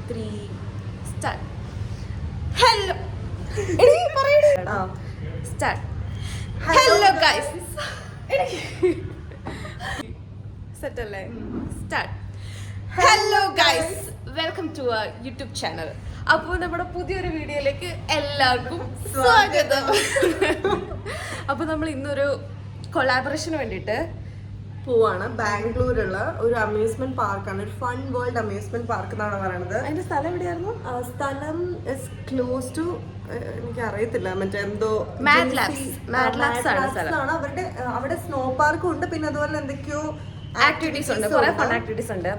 3 start. Hello. Start. Hello guys. Set alle. Start. Hello guys. Welcome to our YouTube channel. അപ്പോൾ നമ്മുടെ പുതിയൊരു വീഡിയോയിലേക്ക് എല്ലാവർക്കും സ്വാഗതം. അപ്പോൾ നമ്മൾ ഇന്നൊരു കൊളാബറേഷന് വേണ്ടിയിട്ട് പോവാണ്. ബാംഗ്ലൂരുള്ള ഒരു അമ്യൂസ്മെന്റ് പാർക്കാണ്, ഒരു ഫൺ വേൾഡ് അമ്യൂസ്മെന്റ് പാർക്ക് എന്നാണ് പറയുന്നത്. അതിന്റെ സ്ഥലം എവിടെയായിരുന്നു? സ്ഥലം ഇസ് ക്ലോസ് ടു, എനിക്ക് അറിയത്തില്ല, മറ്റേ എന്തോ മാഡ് ലാബ്സ് ആണ്. അവരുടെ അവിടെ സ്നോ പാർക്കും ഉണ്ട്, പിന്നെ അതുപോലെ എന്തൊക്കെയോ ആക്ടിവിറ്റീസ് ഉണ്ട്, കുറെ ഫൺ ആക്ടിവിറ്റീസ് ഉണ്ട്.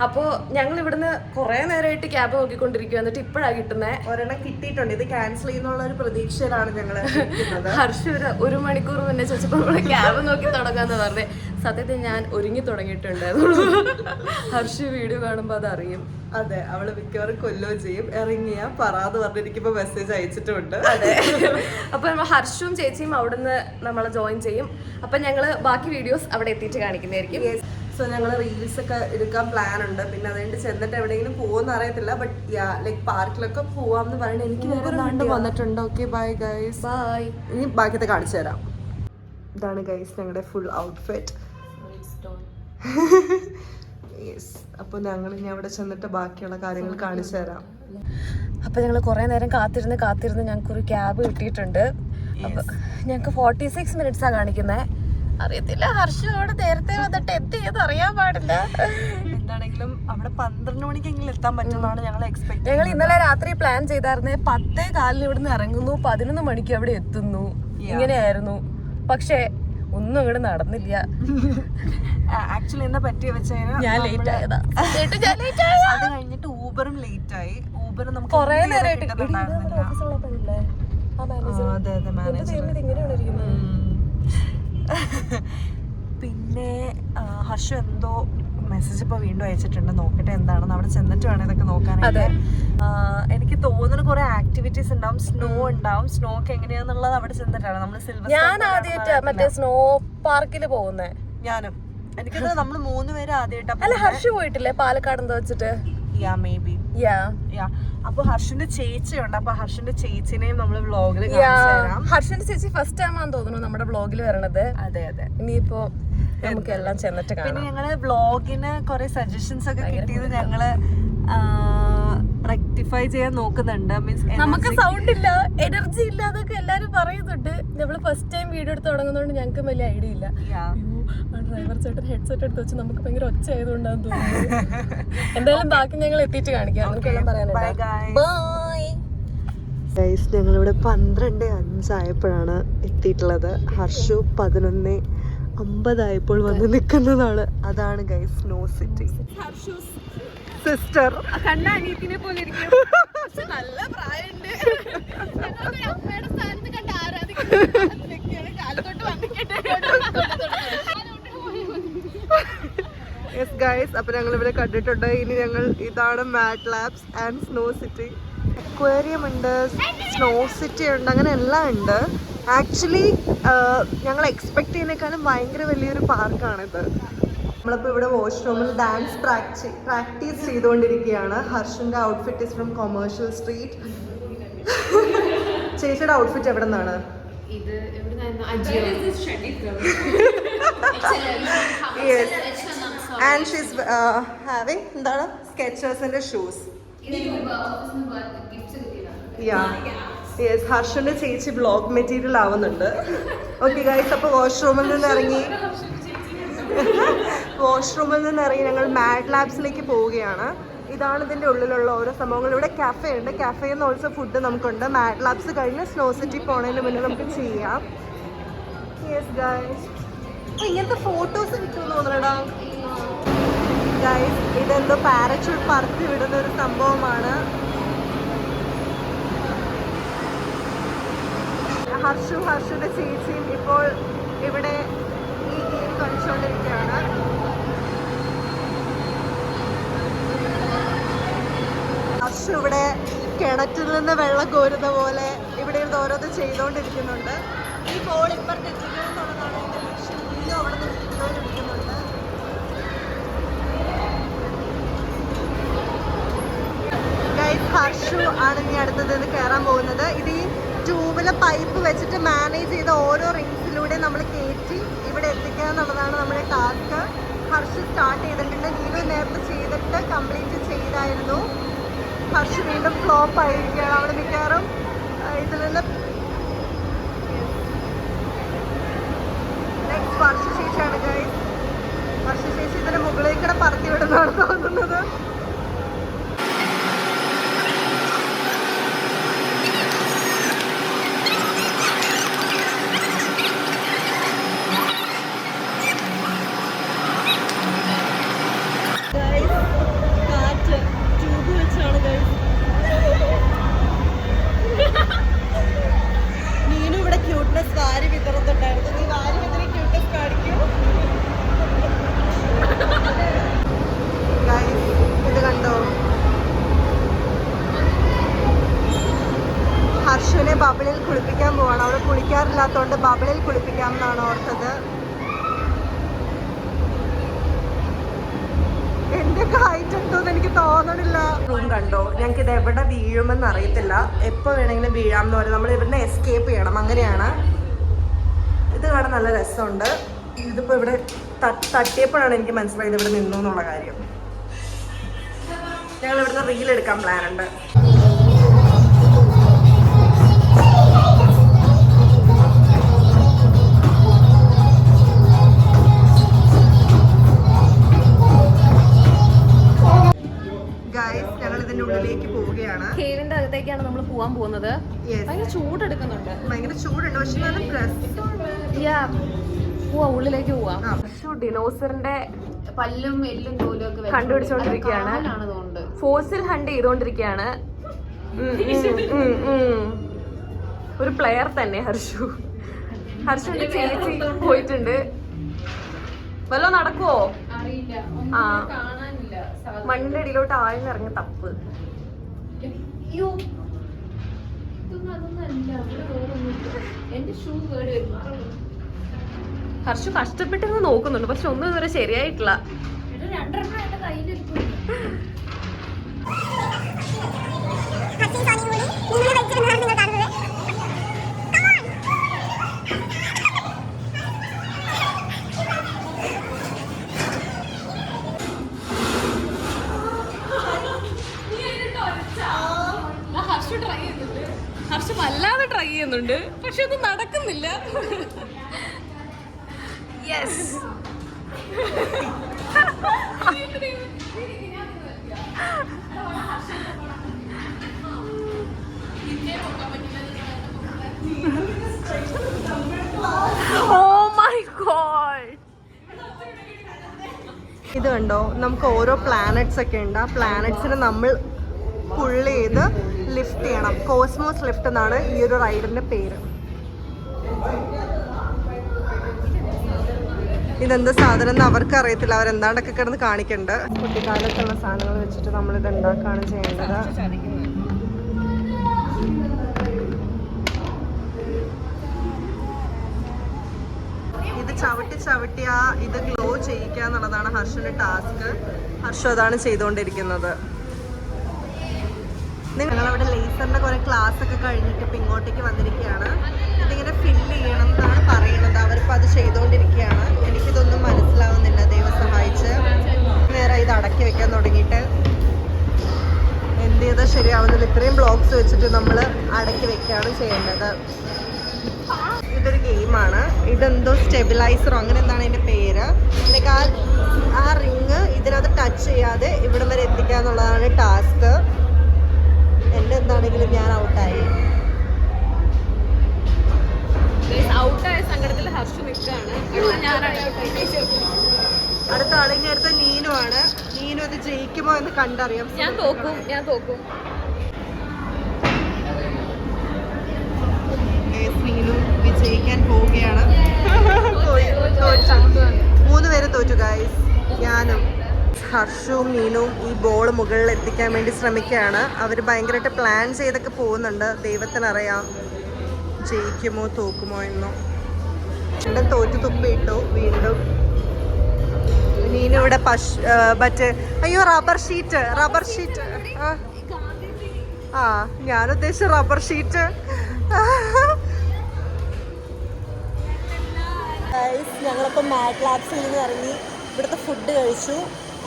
അപ്പോൾ ഞങ്ങൾ ഇവിടുന്ന് കുറെ നേരമായിട്ട് ക്യാബ് നോക്കിക്കൊണ്ടിരിക്കുക, എന്നിട്ട് ഇപ്പോഴാണ് കിട്ടുന്നത്. ഒരെണ്ണം കിട്ടിയിട്ടുണ്ട്. ഇത് ക്യാൻസൽ ചെയ്യുന്നുള്ള ഒരു പ്രതീക്ഷയിലാണ് ഞങ്ങൾ. ഹർഷ ഒരു മണിക്കൂർ മുന്നേ ചോദിച്ചപ്പോൾ നമ്മള് ക്യാബ് നോക്കി തുടങ്ങാന്ന് പറഞ്ഞേ. സത്യത്തിൽ ഞാൻ ഒരുങ്ങി തുടങ്ങിയിട്ടുണ്ടായിരുന്നു. ഹർഷ വീഡിയോ കാണുമ്പോൾ അത് അറിയും. അതെ, അവള് മിക്കവാറും കൊല്ലുകയും ചെയ്യും. ഇറങ്ങിയ പറാന്ന് പറഞ്ഞിരിക്കുമ്പോ മെസ്സേജ് അയച്ചിട്ടുണ്ട്. അതെ. അപ്പൊ നമ്മൾ ഹർഷും ചേച്ചിയും അവിടുന്ന് നമ്മളെ ജോയിൻ ചെയ്യും. അപ്പൊ ഞങ്ങള് ബാക്കി വീഡിയോസ് അവിടെ എത്തിയിട്ട് കാണിക്കുന്നതായിരിക്കും. സോ ഞങ്ങൾ റീൽസ് ഒക്കെ എടുക്കാൻ പ്ലാൻ ഉണ്ട്. പിന്നെ അതുകൊണ്ട് ചെന്നിട്ട് എവിടെയെങ്കിലും പോകുമെന്ന് അറിയത്തില്ല. ബട്ട് ലൈക് പാർക്കിലൊക്കെ പോവാന്ന് പറയുന്നത് എനിക്ക് വേറെ വന്നിട്ടുണ്ട്. Okay, bye guys. ബൈ. ഇനി ബാക്കിയത്തെ കാണിച്ചു തരാം. ഇതാണ് ഗൈസ് ഞങ്ങളുടെ ഫുൾ ഔട്ട്ഫിറ്റ്. അപ്പൊ ഞങ്ങൾ ഇനി അവിടെ ചെന്നിട്ട് ബാക്കിയുള്ള കാര്യങ്ങൾ കാണിച്ചു തരാം. അപ്പൊ ഞങ്ങൾ കുറെ നേരം കാത്തിരുന്ന് ഞങ്ങൾക്കൊരു ക്യാബ് കിട്ടിയിട്ടുണ്ട്. അപ്പൊ ഞങ്ങക്ക് 46 മിനിറ്റ്സാ കാണിക്കുന്നത്. അറിയത്തില്ല, ഹർഷ അവിടെ നേരത്തെ വന്നിട്ട് എത്തിയത് അറിയാൻ പാടില്ല. എന്താണെങ്കിലും അവിടെ 12 മണിക്കെങ്കിലും എത്താൻ പറ്റുമെന്നാണ് ഞങ്ങൾ എക്സ്പെക്ട്. ഞങ്ങൾ ഇന്നലെ രാത്രി പ്ലാൻ ചെയ്തായിരുന്നേ 10:15 ഇവിടുന്ന് ഇറങ്ങുന്നു, 11 മണിക്ക് അവിടെ എത്തുന്നു, ഇങ്ങനെയായിരുന്നു. പക്ഷേ ഒന്നും അങ്ങോട്ട് നടന്നില്ല. ആക്ച്വലി എന്താ പറ്റിയ വെച്ചാൽ ഞാൻ ലേറ്റ് ആയതാ. അത് കഴിഞ്ഞിട്ട് ഊബറും ലേറ്റ് ആയി. ഊബർ നമുക്ക് കൊറേ നേരമായിട്ട് പിന്നെ ഹർഷ എന്തോ മെസ്സേജ് ഇപ്പൊ വീണ്ടും അയച്ചിട്ടുണ്ട്. നോക്കട്ടെ എന്താണെന്ന്. അവിടെ ചെന്നിട്ട് വേണം ഇതൊക്കെ നോക്കാനായിട്ട്. എനിക്ക് തോന്നുന്നു കുറെ ആക്ടിവിറ്റീസ് ഉണ്ടാവും, സ്നോ ഉണ്ടാവും. സ്നോ ഒക്കെ എങ്ങനെയാന്നുള്ളത് അവിടെ ചെന്നിട്ടാണ് നമ്മൾ സിൽവർ. ഞാൻ ആദ്യമായിട്ട് മറ്റേ സ്നോ പാർക്കിൽ പോകുന്നേ. ഞാനും. എനിക്കത് നമ്മൾ 3 പേര് ആദ്യമായിട്ടാ. അല്ല, ഹർഷ പോയിട്ടില്ലേ പാലക്കാട് എന്തോ വെച്ചിട്ട്? അപ്പൊ ഹർഷന്റെ ചേച്ചിയുണ്ട്. അപ്പൊ ഹർഷന്റെ ചേച്ചിനെയും നമ്മള് വ്ളോഗിൽ ഹർഷന്റെ ചേച്ചി ഫസ്റ്റ് ടൈം ആണെന്ന് തോന്നുന്നു നമ്മുടെ വ്ളോഗിൽ വരണത്. അതെ അതെ. ഇനിയിപ്പോ നമുക്ക് എല്ലാം ചെന്നിട്ട് കാണാം. പിന്നെ ഞങ്ങള് വ്ളോഗിന് കുറെ സജഷൻസ് ഒക്കെ കിട്ടിയത് ഞങ്ങള് റെക്ടിഫൈ ചെയ്യാൻ നോക്കുന്നുണ്ട്. മീൻസ് നമുക്ക് സൗണ്ട് ഇല്ല, എനർജി ഇല്ല, അതൊക്കെ എല്ലാരും പറയുന്നുണ്ട്. നമ്മള് ഫസ്റ്റ് ടൈം വീഡിയോ എടുത്ത് തുടങ്ങുന്നതുകൊണ്ട് ഞങ്ങൾക്ക് വലിയ ഐഡിയ ഇല്ല. ഡ്രൈവർ ചേട്ടൻ ഹെഡ്സെറ്റ് എടുത്ത് വെച്ച് നമുക്ക് ഭയങ്കര ഒച്ച ആയതുകൊണ്ടാന്ന് തോന്നുന്നു. എന്തായാലും ബാക്കി ഞങ്ങൾ എത്തിയിട്ട് കാണിക്കാം. നമുക്കെല്ലാം പറയാനുണ്ട്. ഞങ്ങളിവിടെ 12:05 ആയപ്പോഴാണ് എത്തിയിട്ടുള്ളത്. ഹർഷു 11:50 ആയപ്പോൾ വന്ന് നിൽക്കുന്നതാണ്. അതാണ് ഗൈസ് സ്നോ സിറ്റി. സിസ്റ്റർ കണ്ട അനിയത്തിനെ പോലെ ഇരിക്കും. നല്ല പ്രായമുണ്ട്. അമ്മയുടെ സ്ഥാനത്ത് കണ്ട യെസ് ഗൈസ്, അപ്പൊ ഞങ്ങൾ ഇവിടെ കണ്ടിട്ടുണ്ട്. ഇനി ഞങ്ങൾ ഇതാണ് mad labs and snow city. Aquarium ഉണ്ട്, സ്നോ സിറ്റി ഉണ്ട്, അങ്ങനെ എല്ലാം ഉണ്ട്. ആക്ച്വലി ഞങ്ങൾ എക്സ്പെക്ട് ചെയ്യുന്നതിനേക്കാളും ഭയങ്കര വലിയൊരു പാർക്കാണിത്. നമ്മളിപ്പോൾ ഇവിടെ വാഷ്റൂമിൽ ഡാൻസ് പ്രാക്ടീസ് ചെയ്തുകൊണ്ടിരിക്കുകയാണ്. ഹർഷന്റെ outfit is from commercial street. ചേച്ചിയുടെ ഔട്ട്ഫിറ്റ് എവിടെ നിന്നാണ്? ആൻഡ് ഷീസ് ഹാവിങ് എന്താണ് സ്കെച്ചേഴ്സിന്റെ ഷൂസ്. യെസ്, ഹർഷന്റെ ചേച്ചി ബ്ലോഗ് മെറ്റീരിയൽ ആവുന്നുണ്ട്. ഓക്കെ ഗൈസ്, അപ്പോൾ വാഷ്റൂമിൽ നിന്ന് ഇറങ്ങി ഞങ്ങൾ മാഡ് ലാബ്സിലേക്ക് പോവുകയാണ്. ഇതാണ് ഇതിൻ്റെ ഉള്ളിലുള്ള ഓരോ സംഭവങ്ങൾ. ഇവിടെ കാഫേ ഉണ്ട്. കാഫേയിൽ നിന്ന് ഓൾസോ ഫുഡ് നമുക്കുണ്ട്. മാഡ് ലാബ്സ് കഴിഞ്ഞ് സ്നോ സിറ്റി പോണതിന് മുന്നേ നമുക്ക് ചെയ്യാം. യെസ് ഗൈസ്, ഇങ്ങനത്തെ ഫോട്ടോസ് കിട്ടുമെന്ന് തോന്നണടാ ഗൈസ്. ഇതെന്തോ പാരച്യൂട്ട് പറത്തി വിടുന്ന ഒരു സംഭവമാണ്. ഹർഷുന്റെ ചേച്ചിയും ഇപ്പോൾ ഇവിടെ ഈ ഗെയിം കളിച്ചുകൊണ്ടിരിക്കുകയാണ്. ഹർഷു ഇവിടെ കിണറ്റിൽ നിന്ന് വെള്ളം കോരുന്ന പോലെ ഇവിടെ ഓരോന്ന് ചെയ്തുകൊണ്ടിരിക്കുന്നുണ്ട്. ഈ ബോൾ ഇപ്പുറത്ത് എത്തിക്കണമെന്നുള്ളതാണ് എൻ്റെ ലക്ഷ്യം. വീണ്ടും അവിടെ നിന്ന് വീഡിയോയിലെടുക്കുന്നുണ്ട്. ഹർഷു ആണ് ഇനി അടുത്തത് കയറാൻ പോകുന്നത്. ഇത് ഈ ട്യൂബിലെ പൈപ്പ് വെച്ചിട്ട് മാനേജ് ചെയ്ത ഓരോ റിങ്സിലൂടെ നമ്മൾ കയറ്റി ഇവിടെ എത്തിക്കുക എന്നുള്ളതാണ് നമ്മുടെ ടാസ്ക്. ഹർഷ് സ്റ്റാർട്ട് ചെയ്തിട്ടുണ്ട്. നീലു നേരത്തെ ചെയ്തിട്ട് കംപ്ലീറ്റ് ചെയ്തായിരുന്നു. ഹർഷ് വീണ്ടും ഫ്ലോപ്പ് ആയിരിക്കുകയാണ്. അവിടെ മിക്കവാറും ഇതിൽ നിന്ന് നെക്സ്റ്റ് വർഷശേഷിയാണ് ഗൈസ്. വർഷശേഷി ഇതിന്റെ മുകളിലേക്കൂടെ പറത്തി വിടുന്നതാണ് തോന്നുന്നത്. നീനും ഇവിടെ ക്യൂട്ട്നെസ് വാരി വിതറുന്നുണ്ടായിരുന്നു. നീ വാരി വിതറി ക്യൂട്ട്നെസ് കാണിക്കൂ. ഇത് കണ്ടോ, ഹർഷുവിനെ ബബിളിൽ കുളിപ്പിക്കാൻ പോവാണ്. അവിടെ കുളിക്കാറില്ലാത്തതുകൊണ്ട് ബബിളിൽ കുളിപ്പിക്കാം എന്നാണ് ഓർത്തത്. എന്റെ ഹൈറ്റ് ഉണ്ടോന്ന് എനിക്ക് തോന്നണില്ല. റൂം കണ്ടോ, ഞങ്ങൾക്ക് ഇത് എവിടെ വീഴുമെന്ന് അറിയത്തില്ല. എപ്പോൾ വേണമെങ്കിലും വീഴാമെന്ന് പറയും. നമ്മൾ ഇവിടുന്ന് എസ്കേപ്പ് ചെയ്യണം, അങ്ങനെയാണ്. ഇത് കാണാൻ നല്ല രസമുണ്ട്. ഇതിപ്പോൾ ഇവിടെ തട്ടിയപ്പോഴാണ് എനിക്ക് മനസ്സിലായത് ഇവിടെ നിന്നു എന്നുള്ള കാര്യം. ഞങ്ങൾ ഇവിടുന്ന് റീൽ എടുക്കാൻ പ്ലാൻ ഉണ്ട്. ഞങ്ങൾ ഇതിന്റെ ഉള്ളിലേക്ക് പോവുകയാണ്. കേവിന്റെ അകത്തേക്കാണ് നമ്മൾ പോവാൻ പോകുന്നത്. ഭയങ്കര ചൂടെടുക്കുന്നുണ്ട്. ഭയങ്കര ചൂടുണ്ട്, പക്ഷെ നല്ല ഉള്ളിലേക്ക് പോവാം. ഡിനോസറിന്റെ പല്ലും എല്ലും തോലും ഒക്കെ കണ്ടുപിടിച്ചോണ്ടിരിക്കുകയാണ്. Fossil hunt ചെയ്തോണ്ടിരിക്കുകയാണ്. ഒരു പ്ലെയർ തന്നെ ഹർഷുന്റെ ചേച്ചി പോയിട്ടുണ്ട്. വല്ലോ നടക്കുവോ അറിയില്ല. ആ, മണ്ണിന്റെ അടിയിലോട്ട് ആഴ്ന്നിറങ്ങി തപ്പ്. ഹർഷു കഷ്ടപ്പെട്ടിരുന്ന് നോക്കുന്നുണ്ട്, പക്ഷെ ഒന്നും ഇതുവരെ ശരിയായിട്ടില്ല. ഹർഷ് വല്ലാതെ ട്രൈ ചെയ്യുന്നുണ്ട്, പക്ഷെ ഒന്നും നടക്കുന്നില്ല. Yes, oh my God. ഇത് കണ്ടോ, നമുക്ക് ഓരോ പ്ലാനറ്റ്സ് ഒക്കെ ഉണ്ട്. ആ പ്ലാനറ്റ്സിനെ നമ്മൾ പുള്ള് ചെയ്ത് ലിഫ്റ്റ് ചെയ്യണം. കോസ്മോസ് ലിഫ്റ്റ് എന്നാണ് ഈ ഒരു റൈഡിന്റെ പേര്. ഇതെന്താ സാധനം എന്ന് അവർക്ക് അറിയത്തില്ല. അവരെന്താണ്ടൊക്കെ കിടന്ന് കാണിക്കണ്ട്. കുട്ടിക്കാലത്തുള്ള സാധനങ്ങൾ വെച്ചിട്ട് നമ്മൾ ഇത് ഉണ്ടാക്കുകയാണ് ചെയ്യേണ്ടത്. ഇത് ചവിട്ടി ഇത് ഗ്ലോ ചെയ്യിക്കുക എന്നുള്ളതാണ് ഹർഷന്റെ ടാസ്ക്. ഹർഷ അതാണ് ചെയ്തുകൊണ്ടിരിക്കുന്നത്. ഞങ്ങളവിടെ ലേസറിന്റെ കുറെ ക്ലാസ് ഒക്കെ കഴിഞ്ഞിട്ട് ഇപ്പം ഇങ്ങോട്ടേക്ക് വന്നിരിക്കുകയാണ്. ഇതിങ്ങനെ ഫില്ല് ചെയ്യണം എന്നാണ് പറയുന്നത്. അവരിപ്പോൾ അത് ചെയ്തുകൊണ്ടിരിക്കുകയാണ്. എനിക്കിതൊന്നും മനസ്സിലാവുന്നില്ല, ദൈവം സഹായിച്ച്. നേരെ ഇത് അടക്കി വെക്കാൻ തുടങ്ങിയിട്ട് എന്ത് ചെയ്താൽ ശരിയാവുന്നില്ല. ഇത്രയും ബ്ലോക്സ് വെച്ചിട്ട് നമ്മൾ അടക്കി വെക്കുകയാണ് ചെയ്യേണ്ടത്. ഇതൊരു ഗെയിമാണ്. ഇതെന്തോ സ്റ്റെബിലൈസറോ അങ്ങനെ എന്താണ് ഇതിൻ്റെ പേര്. ലൈക്ക് ആ റിങ് ഇതിനകത്ത് ടച്ച് ചെയ്യാതെ ഇവിടം വരെ എത്തിക്കുക എന്നുള്ളതാണ് ടാസ്ക്. എൻ്റെ എന്താണെങ്കിലും ഞാൻ ഔട്ടായി. ഔട്ടായ സങ്കടത്തിൽ ഹർഷു നിൽക്കുകയാണ്. അടുത്ത ആൾ ഇനി അടുത്ത നീനു ആണ്. നീനു അത് ജയിക്കുമോ എന്ന് കണ്ടറിയാം. ഞാൻ തോക്കും. നീനു വിജയിക്കാൻ പോവുകയാണ്. 3 പേര് തോറ്റു ഗൈസ്. ഞാനും ഹർഷുവും മീനും ഈ ബോൾ മുകളിൽ എത്തിക്കാൻ വേണ്ടി ശ്രമിക്കുകയാണ്. അവർ ഭയങ്കരമായിട്ട് പ്ലാൻ ചെയ്തൊക്കെ പോകുന്നുണ്ട്. ദൈവത്തിനറിയാം ജയിക്കുമോ തോക്കുമോ എന്നോ. വീണ്ടും തോറ്റു തുപ്പിയിട്ടു. വീണ്ടും മീനും ഇവിടെ മറ്റേ റബ്ബർ ഷീറ്റ് ആ ഞാൻ ഉദ്ദേശിച്ച റബ്ബർ ഷീറ്റ്. ഞങ്ങളിപ്പോൾ മാറ്റ് ലാബ്സിൽ നിന്ന് ഇറങ്ങി ഇവിടുത്തെ ഫുഡ് കഴിച്ചു.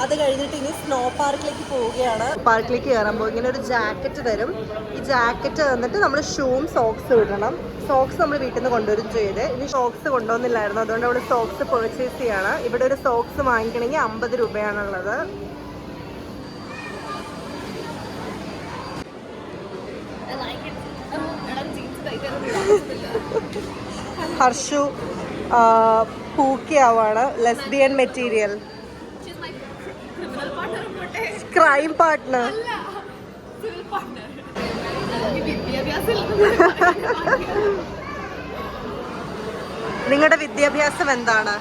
അത് കഴിഞ്ഞിട്ട് ഇനി സ്നോ പാർക്കിലേക്ക് പോവുകയാണ്. പാർക്കിലേക്ക് കയറാൻ പോകും. ഇങ്ങനെ ഒരു ജാക്കറ്റ് തരും. ഈ ജാക്കറ്റ് തന്നിട്ട് നമ്മൾ ഷൂവും സോക്സും ഇടണം. സോക്സ് നമ്മൾ വീട്ടിൽ നിന്ന് കൊണ്ടുവരും ചെയ്ത്. ഇനി സോക്സ് കൊണ്ടുവന്നില്ലായിരുന്നു, അതുകൊണ്ട് അവിടെ സോക്സ് പർച്ചേസ് ചെയ്യാണ്. ഇവിടെ ഒരു സോക്സ് വാങ്ങിക്കണമെങ്കിൽ 50 രൂപയാണുള്ളത്. ഹർഷു പൂക്കിയാവാണ്. Lesbian material, crime partner. നിങ്ങളുടെ വിദ്യാഭ്യാസം എന്താണ്?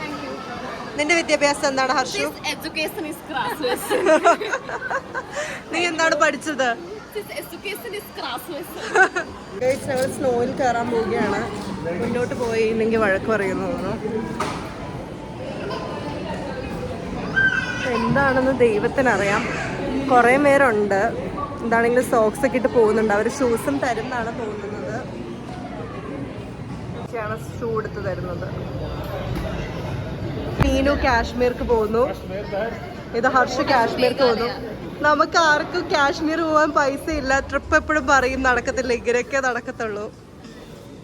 നിന്റെ വിദ്യാഭ്യാസം എന്താണ് ഹർഷു? നീ എന്താണ് പഠിച്ചത്? ഞങ്ങൾ സ്നോയിൽ കയറാൻ പോവുകയാണ്. മുന്നോട്ട് പോയില്ലെങ്കിൽ വഴക്ക് പറയുന്നു. എന്താണെന്ന് ദൈവത്തിനറിയാം. കുറേ പേരുണ്ട്. എന്താണെങ്കിലും സോക്സ് ഒക്കെ ഇട്ട് പോകുന്നുണ്ട്. അവർ ഷൂസും തരുന്നാണ് തോന്നുന്നത്. ഷൂ എടുത്ത് തരുന്നത്. മീനു കാശ്മീർക്ക് പോകുന്നു. ഇത് ഹർഷ കാശ്മീർക്ക് പോകുന്നു. നമുക്ക് ആർക്കും കാശ്മീർ പോകാൻ പൈസ ഇല്ല. ട്രിപ്പ് എപ്പോഴും പറയും നടക്കത്തില്ല, ഇങ്ങനെയൊക്കെ നടക്കത്തുള്ളൂ.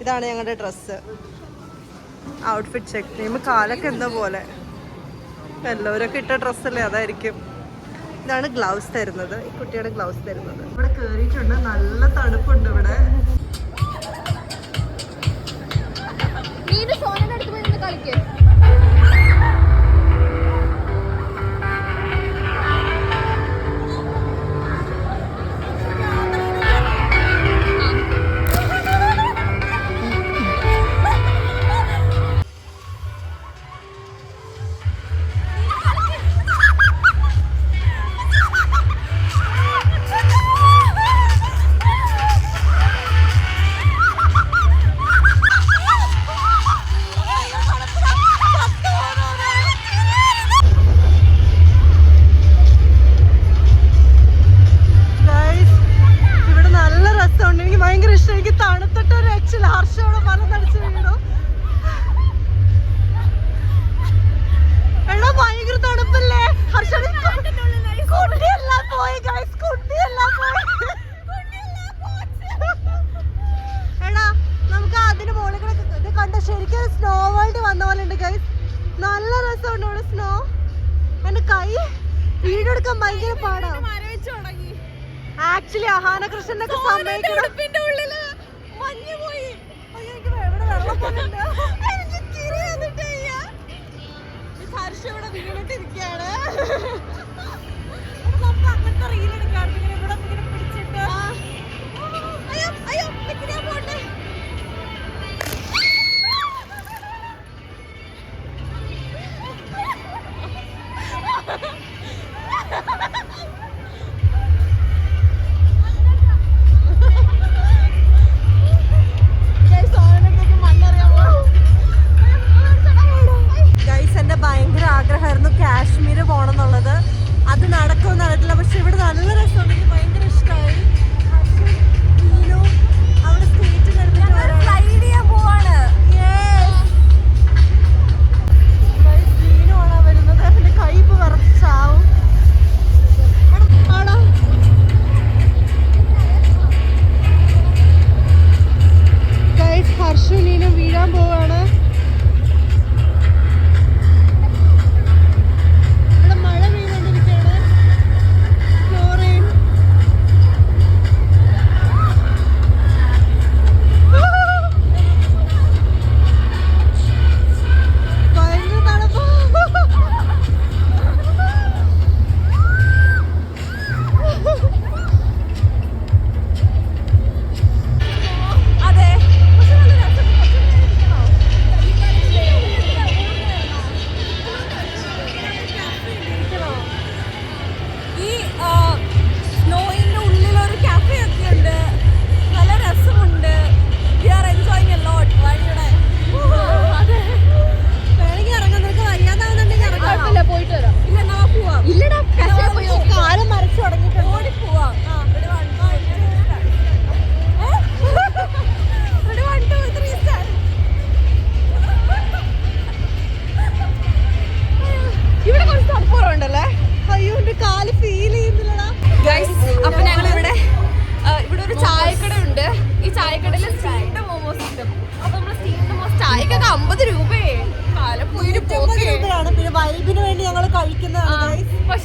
ഇതാണ് ഞങ്ങളുടെ ഡ്രസ്സ്. ഔട്ട്ഫിറ്റ് ചെക്ക് ചെയ്യുമ്പോൾ കാലൊക്കെ എന്താ പോലെ. എല്ലാവരൊക്കെ ഇട്ട ഡ്രസ്സല്ലേ, അതായിരിക്കും. ഇതാണ് ഗ്ലൗസ് തരുന്നത്. ഈ കുട്ടിയുടെ ഗ്ലൗസ് തരുന്നത്. ഇവിടെ കയറിയിട്ടുണ്ട്. നല്ല തണുപ്പുണ്ട് ഇവിടെ. ശരിക്കും സ്നോ വേൾഡ് വന്ന പോലെ ഉണ്ട് ഗൈസ്. നല്ല രസമുണ്ട് ഇവിടെ സ്നോ. എന്റെ കൈ വീഡിയോ എടുക്കാൻ ഭയങ്കര പാടാണ്. ആക്ച്വലി അഹാന കൃഷ്ണനൊക്കെ വീണിട്ടിരിക്കുകയാണ്. അങ്ങനത്തെ റീലെടുക്കാണ് ഇവിടെ പിടിച്ചിട്ട്. പോട്ടെ. എന്റെ ഭയങ്കര ആഗ്രഹമായിരുന്നു കാശ്മീർ പോകണം എന്നുള്ളത്. അത് നടക്കുമെന്ന് അറിയില്ല. പക്ഷെ ഇവിടെ നല്ല രസമുണ്ട്.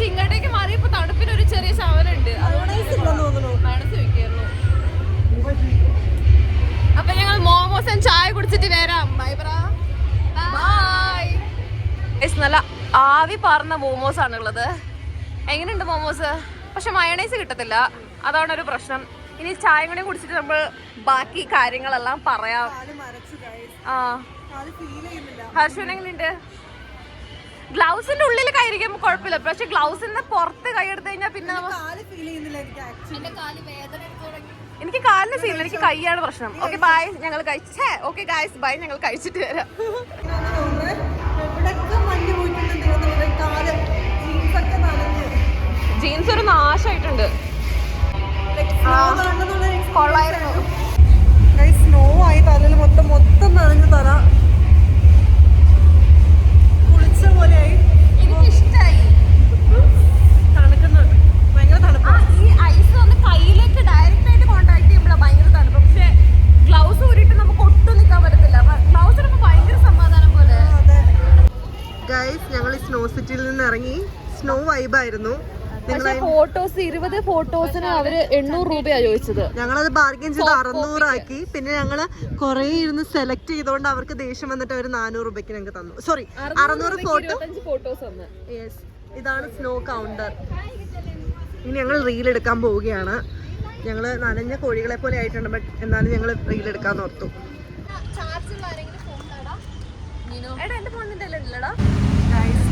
ഇങ്ങോട്ടേക്ക് മാറിയപ്പോ തണുപ്പിന് ഒരു ചെറിയ ശമനുണ്ട്. മനസ്സ് വെക്കായിരുന്നു. അപ്പൊ ഞങ്ങൾ മോമോസ് ചായ കുടിച്ചിട്ട് വരാം. Bye bro. ബൈ. നല്ല ആവി പാർന്ന മോമോസ് ആണുള്ളത്. എങ്ങനെയുണ്ട് മോമോസ്? പക്ഷെ മയണൈസ് കിട്ടത്തില്ല, അതാണ് ഒരു പ്രശ്നം. ഇനി ചായ കൂടെ കുടിച്ചിട്ട് നമ്മൾ ബാക്കി കാര്യങ്ങളെല്ലാം പറയാം. ഹർഷുവിന് എങ്ങനെയുണ്ട്? ഗ്ലൗസിന്റെ ഉള്ളിൽ കൈയിരിക്കുമ്പോൾ കുഴപ്പമില്ല, പക്ഷെ ഗ്ലൗസിന്റെ പുറത്ത് കൈ എടുത്തു കഴിഞ്ഞാൽ പിന്നെ എനിക്ക് കാലിന് ഫീൽ, എനിക്ക് കൈയാണ് പ്രശ്നം. ഓക്കെ ബൈ, ഞങ്ങൾ കഴിച്ചേ. ഓക്കെ ഗായ്സ് ബൈ, ഞങ്ങൾ കഴിച്ചിട്ട് വരാം. ജീൻസ് ഒരു നാശമായിട്ടുണ്ട്. കൊള്ളായിരുന്നു. സ്നോ ആയി തലയിൽ മൊത്തം നനഞ്ഞു തല കുളിച്ച പോലെയായി. എനിക്കിഷ്ടായി. തണുക്കുന്ന ഭയങ്കര തണുപ്പ്. ഈ ഐസ് വന്ന് കയ്യിലേക്ക് ഡയറക്റ്റ് ആയിട്ട് കോൺടാക്ട് ചെയ്യുമ്പോഴാണ് ഭയങ്കര തണുപ്പ്. പക്ഷെ ഗ്ലൗസ് ഊരിയിട്ട് നമുക്ക് ഒട്ടും നിൽക്കാൻ പറ്റത്തില്ല. ഗ്ലൗസ് ഇടുമ്പോൾ ഭയങ്കര സമാധാനം പോലെ. ഗൈസ് ഞങ്ങൾ ഈ സ്നോ സിറ്റിയിൽ നിന്ന് ഇറങ്ങി. സ്നോ വൈബായിരുന്നു. ഫോട്ടോസ് 20 ഫോട്ടോസിന് അവര് 800 രൂപയാ ചോദിച്ചത്. ഞങ്ങളത് ബാർഗൈൻ ചെയ്ത് 600 ആക്കി. പിന്നെ ഞങ്ങള് കുറെ ഇരുന്ന് സെലക്ട് ചെയ്തോണ്ട് അവർക്ക് ദേഷ്യം വന്നിട്ട് അവർ 400 രൂപയ്ക്ക് ഞങ്ങൾക്ക് തന്നു. Sorry 600 photos. യെസ്, ഇതാണ് സ്നോ കൗണ്ടർ. ഇനി ഞങ്ങൾ റീൽ എടുക്കാൻ പോവുകയാണ്. ഞങ്ങള് നനഞ്ഞ കോഴികളെ പോലെ ആയിട്ടുണ്ട്, ബട്ട് എന്നാലും ഞങ്ങൾ റീൽ എടുക്കാൻ ഓർത്തു.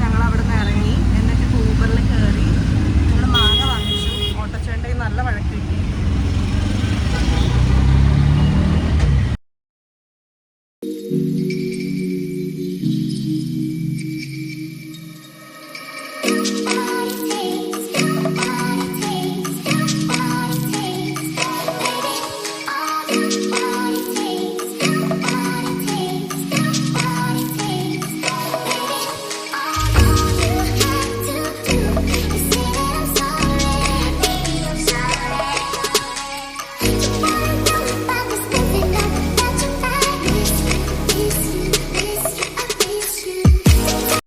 ഞങ്ങൾ അവിടെ നിന്ന് ഇറങ്ങി.